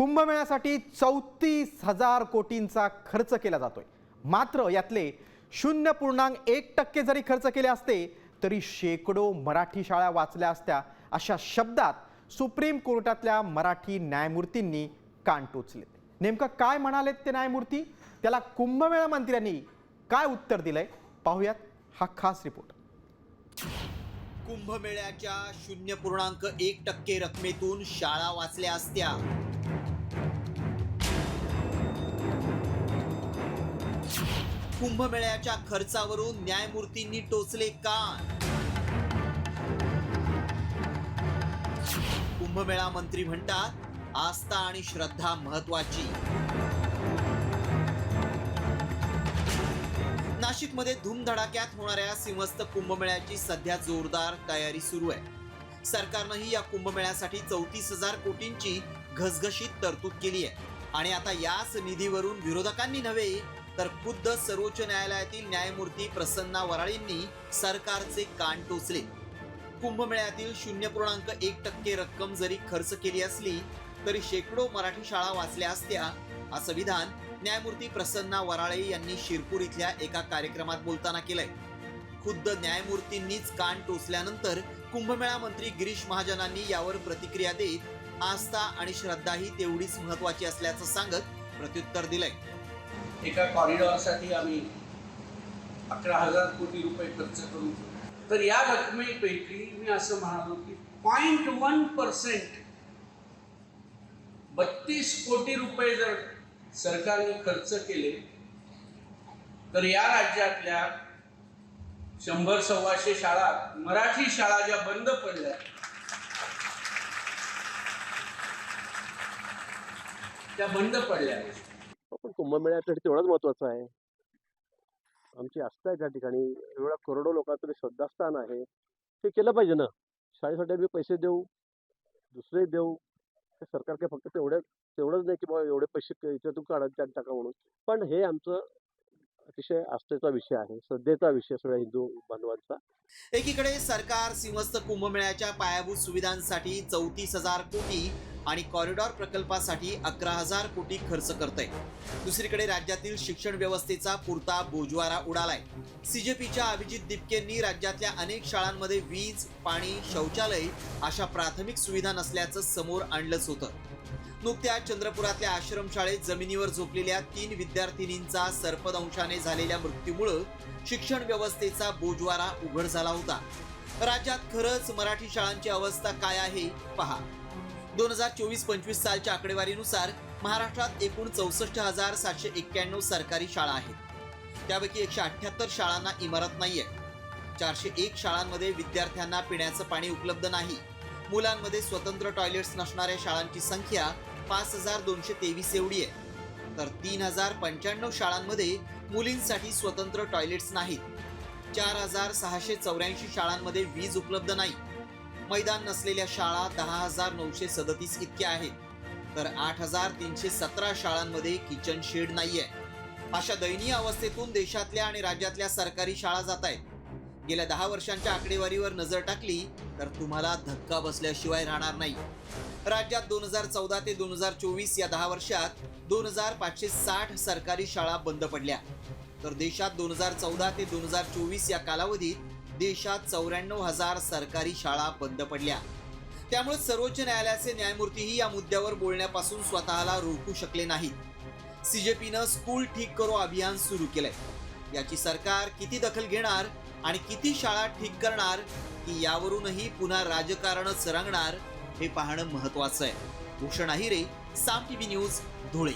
कुंभमेळ्यासाठी 34,000 कोटींचा खर्च केला जातोय। मात्र यातले 0.1% जरी खर्च केले असते तरी शेकडो मराठी शाळा वाचल्या असत्या, अशा शब्दात सुप्रीम कोर्टातल्या मराठी न्यायमूर्तींनी कान टोचले। नेमकं काय म्हणालेत ते न्यायमूर्ती, त्याला कुंभमेळा मंत्र्यांनी काय उत्तर दिलंय, पाहूयात हा खास रिपोर्ट। कुंभमेळ्याच्या 0.1% रकमेतून शाळा वाचल्या असत्या। कुंभमेळ्याच्या खर्चावरून न्यायमूर्तींनी टोचले कान। कुंभमेळा मंत्री म्हणतात आस्था आणि श्रद्धा महत्वाची। नाशिकमध्ये धूमधडाक्यात होणाऱ्या सिंहस्थ कुंभमेळ्याची सध्या जोरदार तयारी सुरू आहे। सरकारनंही या कुंभमेळ्यासाठी 34,000 कोटींची घसघशीत तरतूद केली आहे आणि आता याच निधीवरून विरोधकांनी नव्हे तर खुद्द सर्वोच्च न्यायालयातील न्यायमूर्ती प्रसन्ना वराळींनी सरकारचे कान टोचले। कुंभमेळ्यातील 0.1% रक्कम जरी खर्च केली असली तरी शेकडो मराठी शाळा वाचल्या असत्या, असं विधान न्यायमूर्ती प्रसन्ना वराळे यांनी शिरपूर इथल्या एका कार्यक्रमात बोलताना केलंय। खुद्द न्यायमूर्तींनीच कान टोचल्यानंतर कुंभमेळा मंत्री गिरीश महाजनांनी यावर प्रतिक्रिया देत आस्था आणि श्रद्धा ही तेवढीच महत्वाची असल्याचं सांगत प्रत्युत्तर दिलंय। एका कॉरिडॉरसाठी आम्ही 11,000 कोटी रुपये खर्च करू, तर या रकमेपैकी मी असं म्हणालो की 0.1% 32 कोटी रुपये जर सरकारने खर्च केले तर या राज्यातल्या 100-125 शाळा, मराठी शाळा ज्या बंद पडल्या त्या बंद पडल्या। पण कुंभमेळ्यासाठी तेवढंच महत्वाचं आहे। आमची आस्था आहे त्या ठिकाणी, एवढ्या करोडो लोकांचं श्रद्धास्थान आहे, ते केलं पाहिजे ना। शाळेसाठी आम्ही पैसे देऊ, दुसरे देऊ, सरकार काय फक्त तेवढंच नाही की बाबा एवढे पैसे याच्यातून काढा टाका म्हणून, पण हे आमचं अतिशय आस्थेचा विषय आहे, श्रद्धेचा विषय सगळ्या हिंदू बांधवांचा। एकीकडे सरकार सिंहस्थ कुंभमेळ्याच्या पायाभूत सुविधांसाठी 34,000 कोटी आणि कॉरिडॉर प्रकल्पासाठी 11,000 कोटी खर्च करतंय। दुसरीकडे राज्यातील शिक्षण व्यवस्थेचा पुरता बोजवारा उडालाय। सीजेपीच्या अभिजित दिपकेंनी राज्यातल्या अनेक शाळांमध्ये वीज, पाणी, शौचालय अशा प्राथमिक सुविधा नसल्याचं समोर आणलंच होतं। नुकत्याच चंद्रपुरातल्या आश्रमशाळेत जमिनीवर झोपलेल्या 3 विद्यार्थिनींचा सर्पदंशाने झालेल्या मृत्यूमुळे शिक्षण व्यवस्थेचा बोजवारा उघड झाला होता। राज्यात खरंच मराठी शाळांची अवस्था काय आहे पहा। 2024-25 सालच्या आकडेवारीनुसार महाराष्ट्रात एकूण 64,791 सरकारी शाळा आहेत। त्यापैकी 178 शाळांना इमारत नाहीये। 401 शाळांमध्ये विद्यार्थ्यांना पिण्याचं पाणी उपलब्ध नाही। मुलांमध्ये स्वतंत्र टॉयलेट्स नसणाऱ्या शाळांची संख्या 5,223 एवढी आहे, तर 3,095 शाळांमध्ये मुलींसाठी स्वतंत्र टॉयलेट्स नाहीत। 4,684 शाळांमध्ये वीज उपलब्ध नाही। मैदान नसलेल्या शाळा 10,937 इतक्या आहेत, तर 8,317 शाळांमध्ये किचन शेड नाहीये। अशा दयनीय अवस्थेतून देशातल्या आणि राज्यातल्या सरकारी शाळा जात आहेत। गेल्या 10 वर्षांच्या आकडेवारीवर नजर टाकली तर तुम्हाला धक्का बसल्याशिवाय राहणार नाही। राज्यात 2014 ते 2024 या 10 वर्षात 2,560 सरकारी शाळा बंद पडल्या, तर देशात 2014 ते 2024 या कालावधीत देशात 94,000 सरकारी शाळा बंद पडल्या। त्यामुळे सर्वोच्च न्यायालयाचे न्यायमूर्तीही या मुद्द्यावर बोलण्यापासून स्वतःला रोखू शकले नाहीत। सीजेपीनं स्कूल ठीक करो अभियान सुरू केलंय। याची सरकार किती दखल घेणार आणि किती शाळा ठीक करणार की यावरूनही पुन्हा राजकारणच रंगणार हे पाहणं महत्वाचं आहे। भूषण आहिरे, साम टीव्ही न्यूज, धुळे।